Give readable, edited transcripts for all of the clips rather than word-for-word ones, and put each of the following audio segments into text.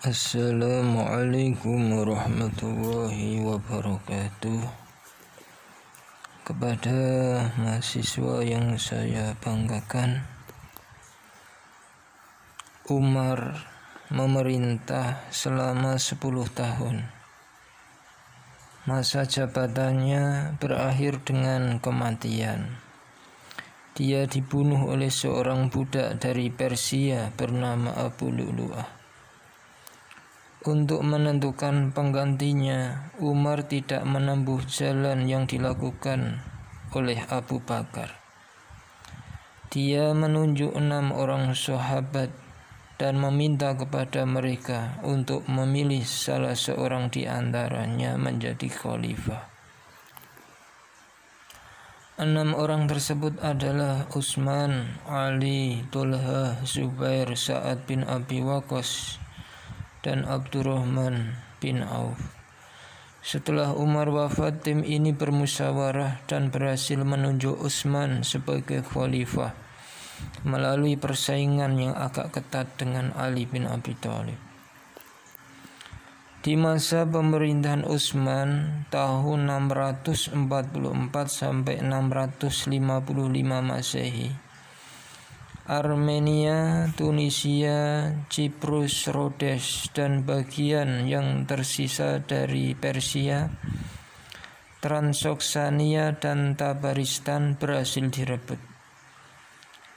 Assalamualaikum warahmatullahi wabarakatuh. Kepada mahasiswa yang saya banggakan, Umar memerintah selama 10 tahun. Masa jabatannya berakhir dengan kematian. Dia dibunuh oleh seorang budak dari Persia bernama Abu Lu'lu'ah. Untuk menentukan penggantinya, Umar tidak menempuh jalan yang dilakukan oleh Abu Bakar. Dia menunjuk 6 orang sahabat dan meminta kepada mereka untuk memilih salah seorang di antaranya menjadi khalifah. 6 orang tersebut adalah Utsman, Ali, Thalhah, Zubair, Sa'ad bin Abi Waqqas, dan Abdurrahman bin Auf. Setelah Umar wafat, tim ini bermusyawarah dan berhasil menunjuk Utsman sebagai khalifah melalui persaingan yang agak ketat dengan Ali bin Abi Thalib. Di masa pemerintahan Utsman tahun 644 sampai 655 Masehi, Armenia, Tunisia, Ciprus, Rhodes, dan bagian yang tersisa dari Persia, Transoksania, dan Tabaristan berhasil direbut.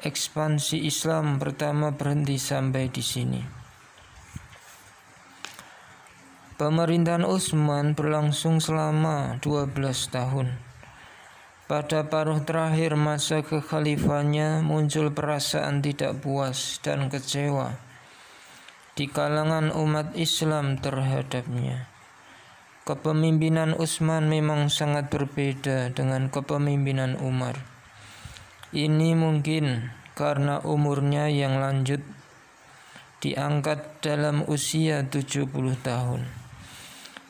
Ekspansi Islam pertama berhenti sampai di sini. Pemerintahan Utsman berlangsung selama 12 tahun. Pada paruh terakhir masa kekhalifahannya muncul perasaan tidak puas dan kecewa di kalangan umat Islam terhadapnya. Kepemimpinan Utsman memang sangat berbeda dengan kepemimpinan Umar. Ini mungkin karena umurnya yang lanjut, diangkat dalam usia 70 tahun,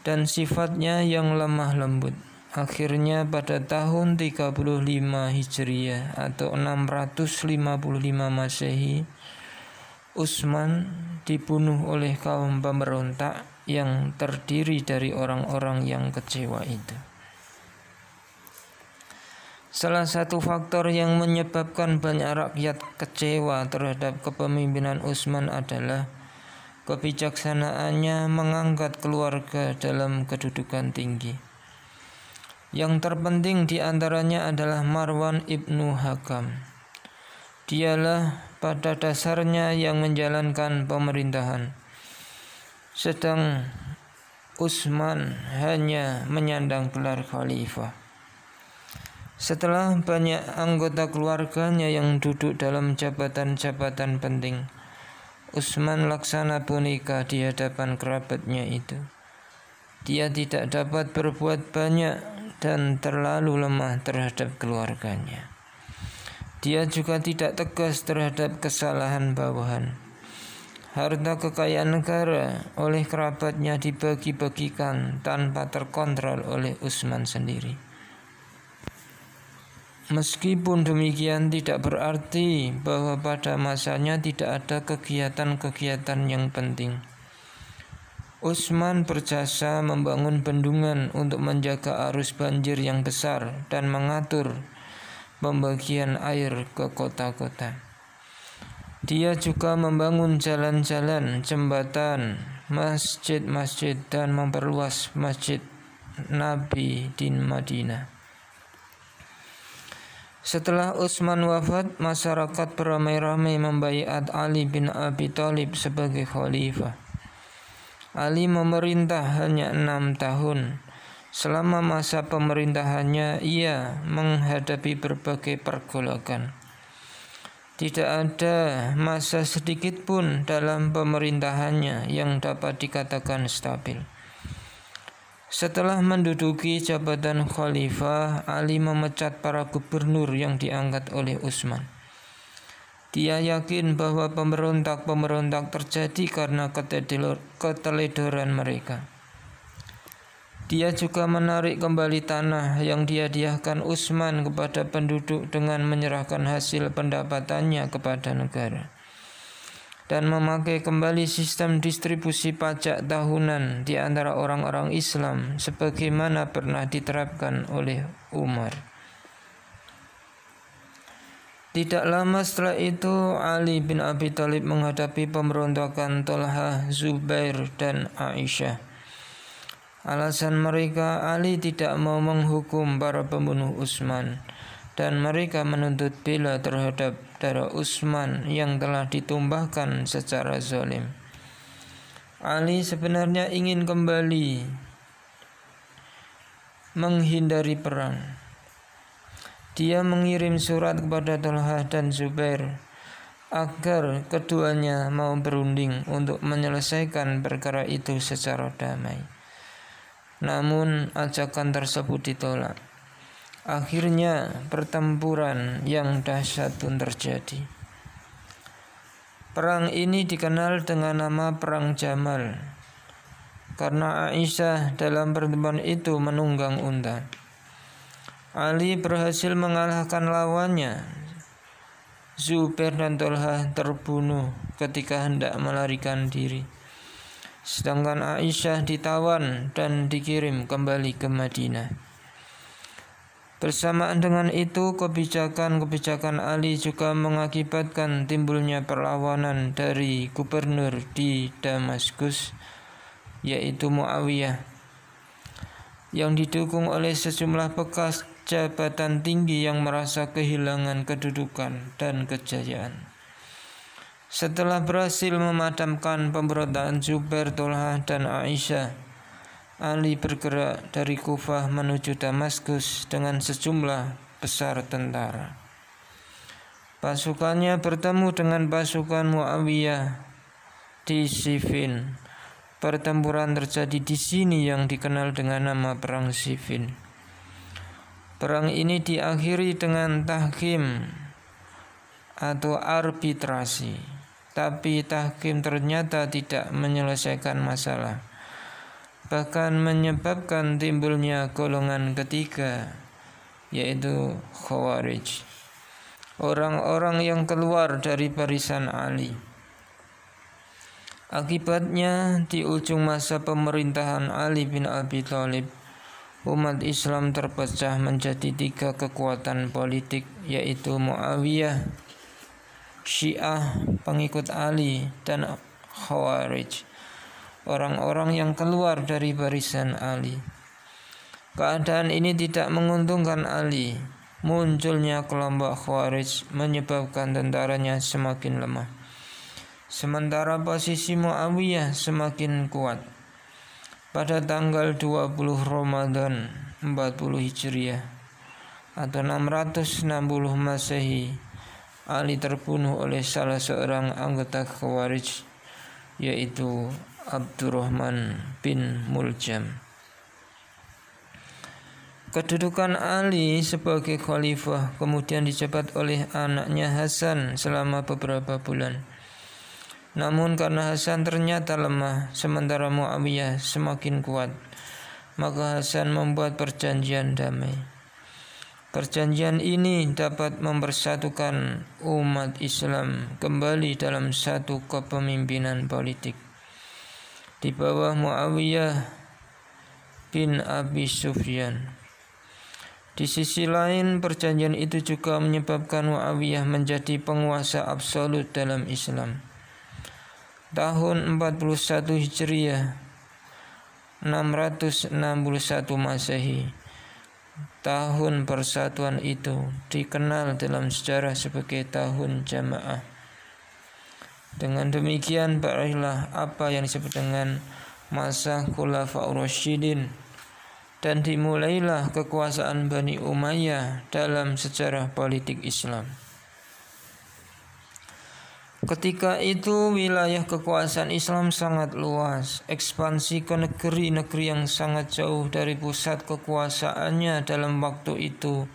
dan sifatnya yang lemah lembut. Akhirnya pada tahun 35 Hijriah atau 655 Masehi, Utsman dibunuh oleh kaum pemberontak yang terdiri dari orang-orang yang kecewa itu. Salah satu faktor yang menyebabkan banyak rakyat kecewa terhadap kepemimpinan Utsman adalah kebijaksanaannya mengangkat keluarga dalam kedudukan tinggi. Yang terpenting di antaranya adalah Marwan ibnu Hakam. Dialah pada dasarnya yang menjalankan pemerintahan, sedang Utsman hanya menyandang gelar khalifah. Setelah banyak anggota keluarganya yang duduk dalam jabatan-jabatan penting, Utsman laksana boneka di hadapan kerabatnya itu. Dia tidak dapat berbuat banyak dan terlalu lemah terhadap keluarganya. Dia juga tidak tegas terhadap kesalahan bawahan. Harta kekayaan negara oleh kerabatnya dibagi-bagikan tanpa terkontrol oleh Utsman sendiri. Meskipun demikian, tidak berarti bahwa pada masanya tidak ada kegiatan-kegiatan yang penting. Utsman berjasa membangun bendungan untuk menjaga arus banjir yang besar dan mengatur pembagian air ke kota-kota. Dia juga membangun jalan-jalan, jembatan, masjid-masjid, dan memperluas masjid Nabi di Madinah. Setelah Utsman wafat, masyarakat beramai-ramai membaiat Ali bin Abi Thalib sebagai khalifah. Ali memerintah hanya 6 tahun. Selama masa pemerintahannya, ia menghadapi berbagai pergolakan. Tidak ada masa sedikit pun dalam pemerintahannya yang dapat dikatakan stabil. Setelah menduduki jabatan khalifah, Ali memecat para gubernur yang diangkat oleh Utsman. Dia yakin bahwa pemberontak-pemberontak terjadi karena keteledoran mereka. Dia juga menarik kembali tanah yang dihadiahkan Utsman kepada penduduk dengan menyerahkan hasil pendapatannya kepada negara. dan memakai kembali sistem distribusi pajak tahunan di antara orang-orang Islam sebagaimana pernah diterapkan oleh Umar. Tidak lama setelah itu Ali bin Abi Thalib menghadapi pemberontakan Thalhah, Zubair, dan Aisyah. Alasan mereka, Ali tidak mau menghukum para pembunuh Utsman dan mereka menuntut bela terhadap darah Utsman yang telah ditumpahkan secara zalim. Ali sebenarnya ingin kembali menghindari perang. Dia mengirim surat kepada Thalhah dan Zubair agar keduanya mau berunding untuk menyelesaikan perkara itu secara damai. Namun ajakan tersebut ditolak. Akhirnya pertempuran yang dahsyat pun terjadi. Perang ini dikenal dengan nama Perang Jamal karena Aisyah dalam pertempuran itu menunggang unta. Ali berhasil mengalahkan lawannya. Zubair dan Thalhah terbunuh ketika hendak melarikan diri. Sedangkan Aisyah ditawan dan dikirim kembali ke Madinah. Bersamaan dengan itu, kebijakan Ali juga mengakibatkan timbulnya perlawanan dari gubernur di Damaskus, yaitu Muawiyah, yang didukung oleh sejumlah bekas jabatan tinggi yang merasa kehilangan kedudukan dan kejayaan. Setelah berhasil memadamkan pemberontakan Zubair, Thalhah, dan Aisyah, Ali bergerak dari Kufah menuju Damaskus dengan sejumlah besar tentara. Pasukannya bertemu dengan pasukan Muawiyah di Siffin. Pertempuran terjadi di sini yang dikenal dengan nama Perang Siffin. Perang ini diakhiri dengan tahkim atau arbitrasi, tapi tahkim ternyata tidak menyelesaikan masalah, bahkan menyebabkan timbulnya golongan ketiga, yaitu Khawarij, orang-orang yang keluar dari barisan Ali. Akibatnya, di ujung masa pemerintahan Ali bin Abi Thalib, umat Islam terpecah menjadi 3 kekuatan politik, yaitu Muawiyah, Syiah, pengikut Ali, dan Khawarij, orang-orang yang keluar dari barisan Ali. Keadaan ini tidak menguntungkan Ali. Munculnya kelompok Khawarij menyebabkan tentaranya semakin lemah, sementara posisi Muawiyah semakin kuat. Pada tanggal 20 Ramadan 40 Hijriah atau 660 Masehi, Ali terbunuh oleh salah seorang anggota Khawarij, yaitu Abdurrahman bin Muljam. Kedudukan Ali sebagai khalifah kemudian dijabat oleh anaknya Hasan selama beberapa bulan. Namun karena Hasan ternyata lemah, sementara Muawiyah semakin kuat, maka Hasan membuat perjanjian damai. Perjanjian ini dapat mempersatukan umat Islam kembali dalam satu kepemimpinan politik di bawah Muawiyah bin Abi Sufyan. Di sisi lain, perjanjian itu juga menyebabkan Muawiyah menjadi penguasa absolut dalam Islam. Tahun 41 Hijriah 661 Masehi, tahun persatuan itu dikenal dalam sejarah sebagai tahun jamaah. Dengan demikian berakhirlah apa yang disebut dengan masa Khulafaur Rasyidin dan dimulailah kekuasaan Bani Umayyah dalam sejarah politik Islam. Ketika itu wilayah kekuasaan Islam sangat luas. Ekspansi ke negeri-negeri yang sangat jauh dari pusat kekuasaannya dalam waktu itu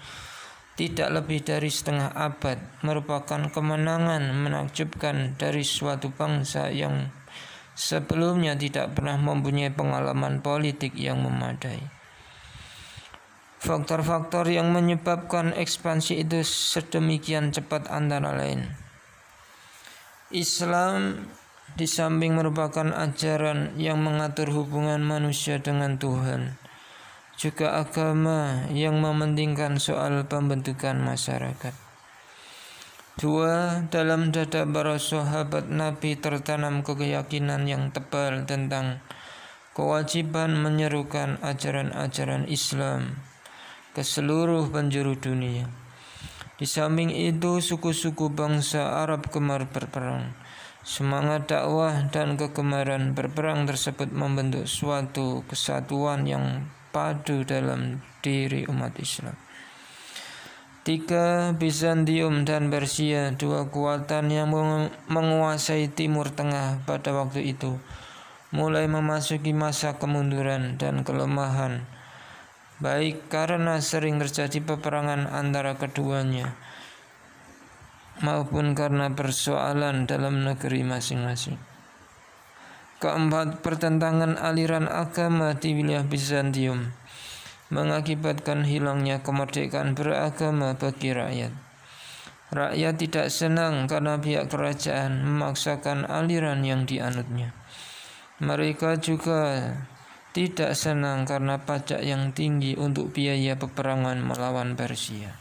tidak lebih dari setengah abad merupakan kemenangan menakjubkan dari suatu bangsa yang sebelumnya tidak pernah mempunyai pengalaman politik yang memadai. Faktor-faktor yang menyebabkan ekspansi itu sedemikian cepat antara lain: Islam di samping merupakan ajaran yang mengatur hubungan manusia dengan Tuhan, juga agama yang mementingkan soal pembentukan masyarakat. 2. Dalam dada para sahabat Nabi tertanam keyakinan yang tebal tentang kewajiban menyerukan ajaran-ajaran Islam ke seluruh penjuru dunia. Di samping itu, suku-suku bangsa Arab gemar berperang. Semangat dakwah dan kegemaran berperang tersebut membentuk suatu kesatuan yang padu dalam diri umat Islam. 3. Bizantium dan Persia, dua kekuatan yang menguasai Timur Tengah pada waktu itu, mulai memasuki masa kemunduran dan kelemahan, baik karena sering terjadi peperangan antara keduanya maupun karena persoalan dalam negeri masing-masing. 4. Pertentangan aliran agama di wilayah Bizantium mengakibatkan hilangnya kemerdekaan beragama bagi rakyat. Rakyat tidak senang karena pihak kerajaan memaksakan aliran yang dianutnya. Mereka juga tidak senang karena pajak yang tinggi untuk biaya peperangan melawan Persia.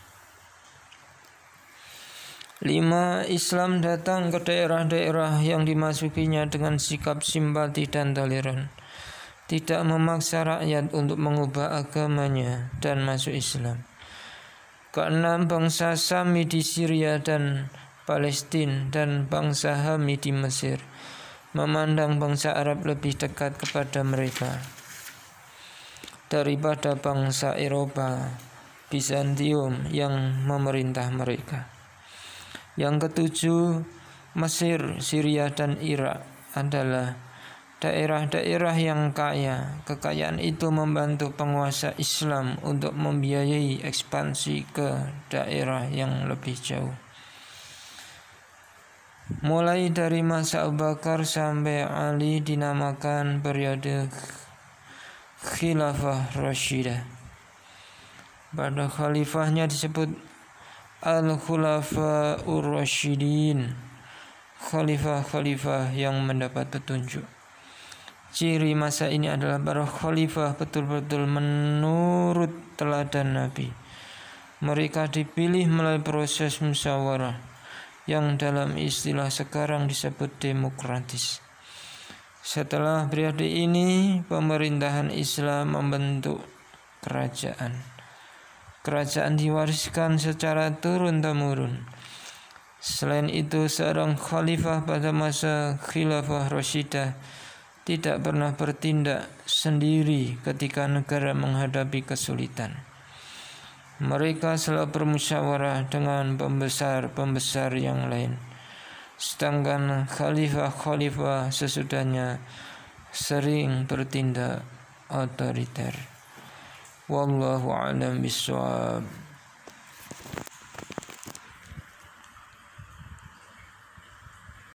5. Islam datang ke daerah-daerah yang dimasukinya dengan sikap simpati dan toleran, tidak memaksa rakyat untuk mengubah agamanya dan masuk Islam. 6. Bangsa Sami di Syria dan Palestina dan bangsa Hami di Mesir memandang bangsa Arab lebih dekat kepada mereka daripada bangsa Eropa Bizantium yang memerintah mereka. Yang 7, Mesir, Syria, dan Irak adalah daerah-daerah yang kaya. Kekayaan itu membantu penguasa Islam untuk membiayai ekspansi ke daerah yang lebih jauh. Mulai dari masa Abu Bakar sampai Ali dinamakan periode Khilafah Rashidah. Pada khalifahnya disebut Al-Khulafa'ur Rasyidin, khalifah-khalifah yang mendapat petunjuk. Ciri masa ini adalah para khalifah betul-betul menurut teladan Nabi. Mereka dipilih melalui proses musyawarah yang dalam istilah sekarang disebut demokratis. Setelah periode ini, pemerintahan Islam membentuk kerajaan. Kerajaan diwariskan secara turun-temurun. Selain itu, seorang khalifah pada masa Khilafah Rashidah tidak pernah bertindak sendiri ketika negara menghadapi kesulitan. Mereka selalu bermusyawarah dengan pembesar-pembesar yang lain. Sedangkan khalifah-khalifah sesudahnya sering bertindak otoriter. Wallahu a'lam bishawab.